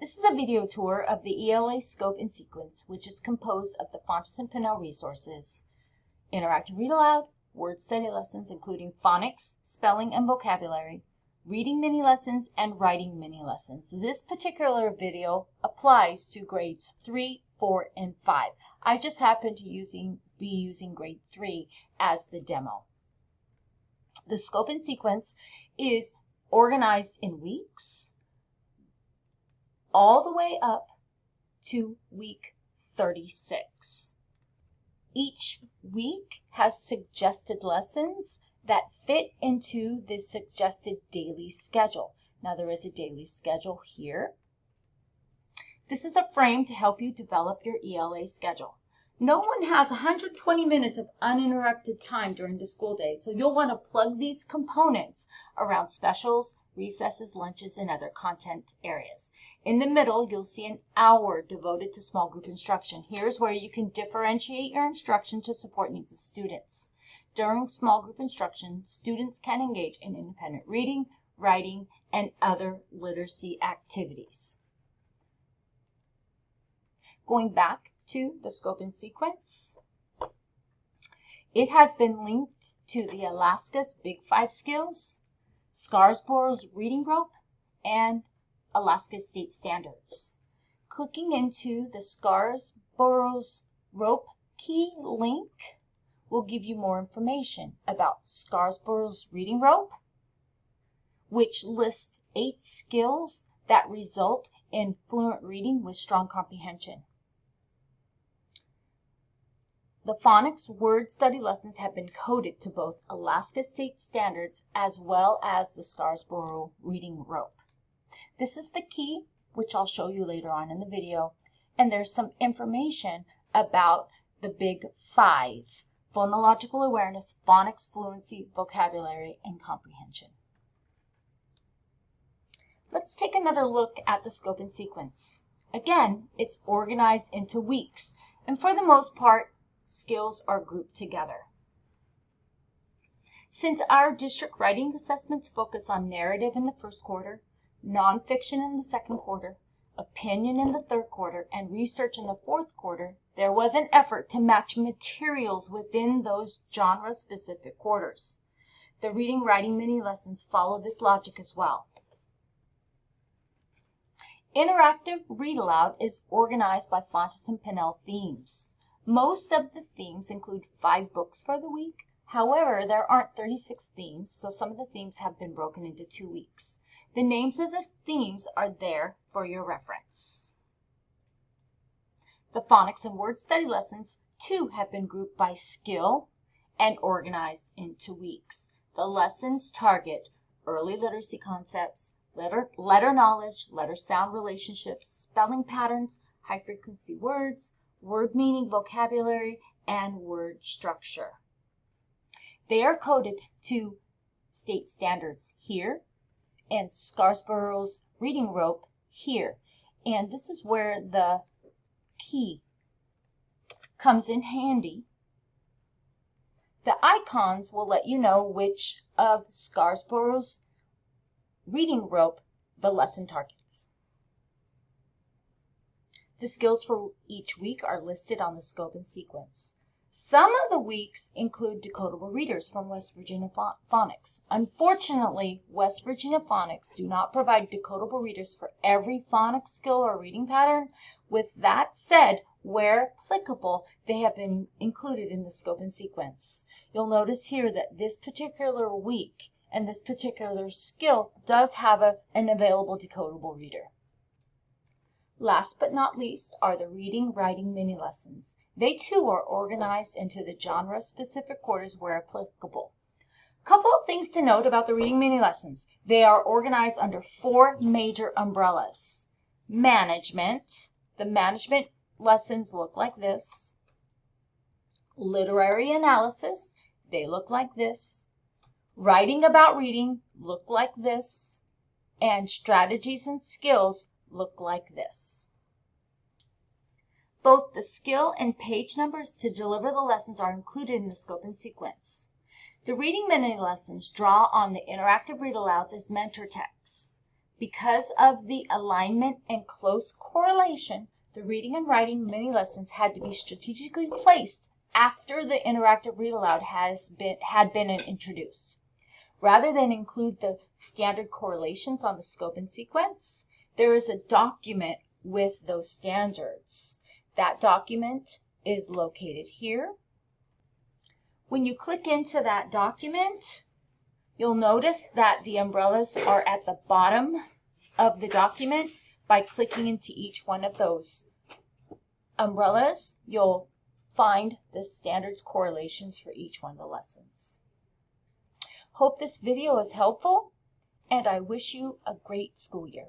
This is a video tour of the ELA scope and sequence, which is composed of the Fontes and Pinnell resources, interactive read-aloud, word study lessons including phonics, spelling, and vocabulary, reading mini lessons, and writing mini lessons. This particular video applies to grades 3, 4, and 5. I just happen to be using grade 3 as the demo. The scope and sequence is organized in weeks, all the way up to week 36. Each week has suggested lessons that fit into this suggested daily schedule. Now there is a daily schedule here. This is a frame to help you develop your ELA schedule. No one has 120 minutes of uninterrupted time during the school day, so you'll want to plug these components around specials, recesses, lunches, and other content areas. In the middle, you'll see an hour devoted to small group instruction. Here's where you can differentiate your instruction to support needs of students. During small group instruction, students can engage in independent reading, writing, and other literacy activities. Going back to the scope and sequence, it has been linked to the Alaska's Big 5 skills, Scarsboro's reading rope, and Alaska State Standards. Clicking into the Scarsboro's rope key link will give you more information about Scarsboro's reading rope, which lists 8 skills that result in fluent reading with strong comprehension. The phonics word study lessons have been coded to both Alaska State Standards as well as the Scarsboro reading rope. This is the key, which I'll show you later on in the video, and there's some information about the Big 5: phonological awareness, phonics, fluency, vocabulary, and comprehension. Let's take another look at the scope and sequence. Again, it's organized into weeks, and for the most part, skills are grouped together. Since our district writing assessments focus on narrative in the first quarter, nonfiction in the second quarter, opinion in the third quarter, and research in the fourth quarter, there was an effort to match materials within those genre-specific quarters. The reading writing mini lessons follow this logic as well. Interactive read-aloud is organized by Fontes and Pinnell themes. Most of the themes include 5 books for the week. However, there aren't 36 themes, so some of the themes have been broken into 2 weeks. The names of the themes are there for your reference. The phonics and word study lessons, too, have been grouped by skill and organized into weeks. The lessons target early literacy concepts, letter knowledge, letter-sound relationships, spelling patterns, high-frequency words, word meaning, vocabulary, and word structure. They are coded to state standards here and Scarsboro's reading rope here. And this is where the key comes in handy. The icons will let you know which of Scarsboro's reading rope the lesson targets. The skills for each week are listed on the scope and sequence. Some of the weeks include decodable readers from West Virginia Phonics. Unfortunately, West Virginia Phonics do not provide decodable readers for every phonics skill or reading pattern. With that said, where applicable, they have been included in the scope and sequence. You'll notice here that this particular week and this particular skill does have an available decodable reader. Last but not least are the reading writing mini lessons. They too are organized into the genre-specific quarters where applicable. Couple of things to note about the reading mini lessons. They are organized under 4 major umbrellas. Management. The management lessons look like this. Literary analysis. They look like this. Writing about reading look like this. And strategies and skills look like this. Both the skill and page numbers to deliver the lessons are included in the scope and sequence. The reading mini lessons draw on the interactive read-alouds as mentor texts. Because of the alignment and close correlation, the reading and writing mini lessons had to be strategically placed after the interactive read aloud had been introduced. Rather than include the standard correlations on the scope and sequence, there is a document with those standards. That document is located here. When you click into that document, you'll notice that the umbrellas are at the bottom of the document. By clicking into each one of those umbrellas, you'll find the standards correlations for each one of the lessons. Hope this video is helpful, and I wish you a great school year.